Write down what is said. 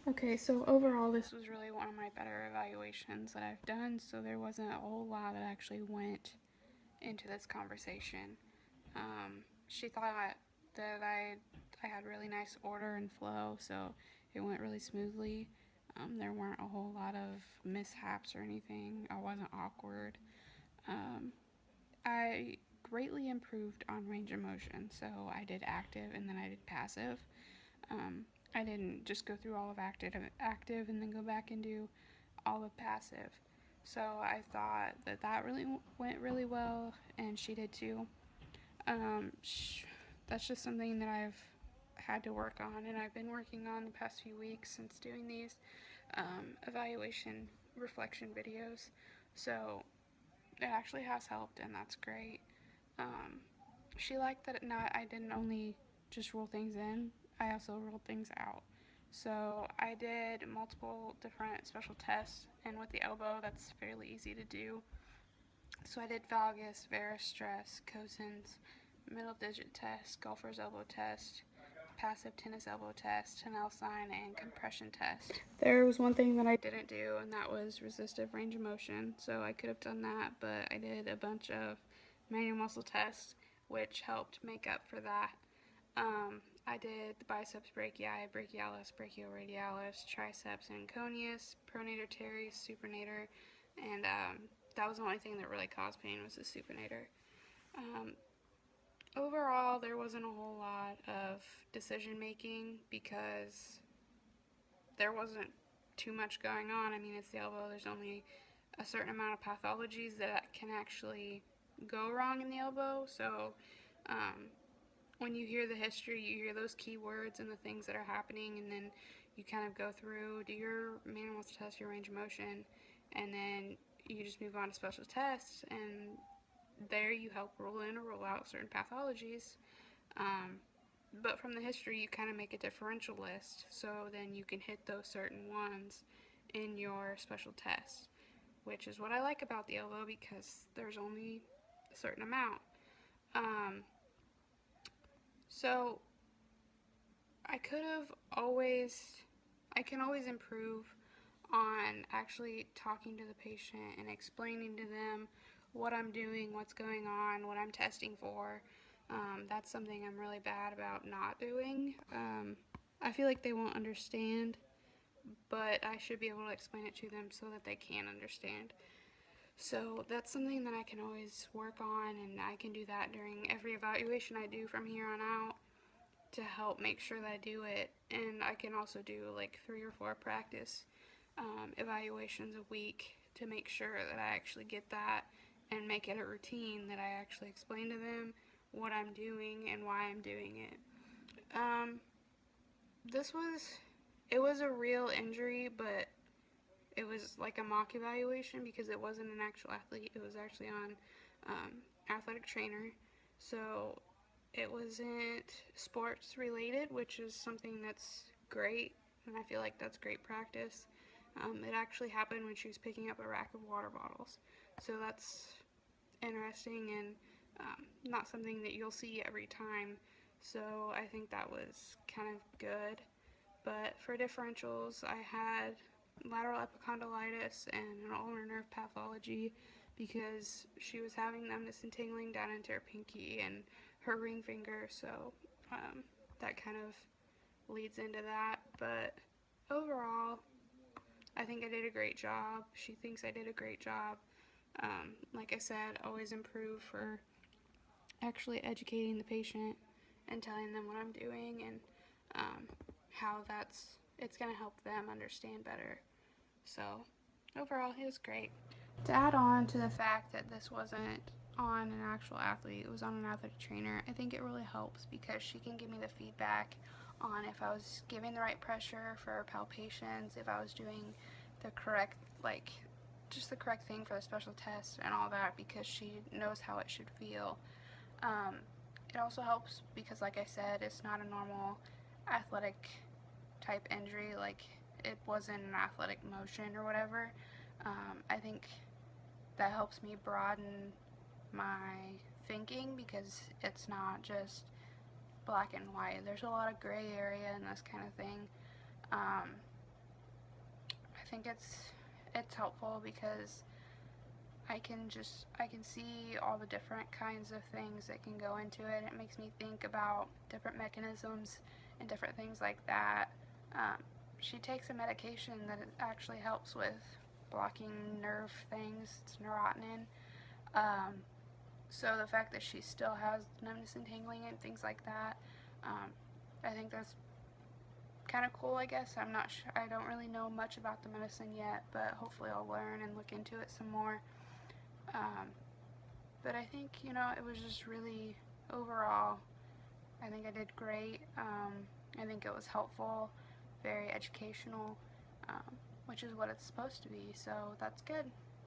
Okay, so overall, this was really one of my better evaluations that I've done, so there wasn't a whole lot that actually went into this conversation. She thought that I had really nice order and flow, so it went really smoothly. There weren't a whole lot of mishaps or anything. I wasn't awkward. Um, I greatly improved on range of motion, so I did active and then I did passive. Um, I didn't just go through all of active and then go back and do all of passive. So I thought that that really went really well, and she did too. Um, sh- that's just something that I've had to work on, and I've been working on the past few weeks since doing these evaluation reflection videos. So it actually has helped, and that's great. Um, she liked that not I didn't only just rule things in, I also ruled things out. So I did multiple different special tests, and with the elbow, that's fairly easy to do. So I did valgus, varus stress, Cosen's, middle digit test, golfer's elbow test, passive tennis elbow test, Tenel sign, and compression test. There was one thing that I didn't do, and that was resistive range of motion. So I could have done that, but I did a bunch of manual muscle tests, which helped make up for that. I did the biceps brachii, brachialis, brachioradialis, triceps anconeus, pronator teres, supinator, and that was the only thing that really caused pain was the supinator. Um, Overall, there wasn't a whole lot of decision making because there wasn't too much going on. I mean, it's the elbow. There's only a certain amount of pathologies that can actually go wrong in the elbow. So, um, when you hear the history, you hear those keywords and the things that are happening, and then you kind of go through, do your manual test, your range of motion, and then you just move on to special tests, and there you help rule in or rule out certain pathologies. Um, but from the history, you kind of make a differential list, so then you can hit those certain ones in your special test, which is what I like about the elbow because there's only a certain amount. Um, so I could have always, I can always improve on actually talking to the patient and explaining to them what I'm doing, what's going on, what I'm testing for. That's something I'm really bad about not doing. I feel like they won't understand, but I should be able to explain it to them so that they can understand. So that's something that I can always work on, and I can do that during every evaluation I do from here on out to help make sure that I do it. And I can also do like 3 or 4 practice evaluations a week to make sure that I actually get that and make it a routine that I actually explain to them what I'm doing and why I'm doing it. Um, this was, it was a real injury, but it was like a mock evaluation because it wasn't an actual athlete. It was actually on um, athletic trainer. So it wasn't sports related, which is something that's great, and I feel like that's great practice. It actually happened when she was picking up a rack of water bottles, so that's interesting and not something that you'll see every time. So I think that was kind of good. But for differentials, I had lateral epicondylitis and an ulnar nerve pathology because she was having them disentangling down into her pinky and her ring finger. So um, that kind of leads into that. But overall, I think I did a great job. She thinks I did a great job. Like I said, always improve for actually educating the patient and telling them what I'm doing and um, how it's going to help them understand better. So overall, it was great. To add on to the fact that this wasn't on an actual athlete, it was on an athletic trainer, I think it really helps because she can give me the feedback on if I was giving the right pressure for palpations, if I was doing the correct, like, just the correct thing for the special test and all that because she knows how it should feel. Um, it also helps because, like I said, it's not a normal athletic type injury. Like, it wasn't an athletic motion or whatever. I think that helps me broaden my thinking because it's not just black and white. There's a lot of gray area in this kind of thing. Um, think it's helpful because I can see all the different kinds of things that can go into it. It makes me think about different mechanisms and different things like that. She takes a medication that actually helps with blocking nerve things. It's Neurontin. So the fact that she still has numbness and tingling and things like that, I think that's kind of cool, I guess. I'm not sure. I don't really know much about the medicine yet, but hopefully I'll learn and look into it some more. But I think, it was just really, overall, I think I did great. I think it was helpful, very educational, which is what it's supposed to be, so that's good.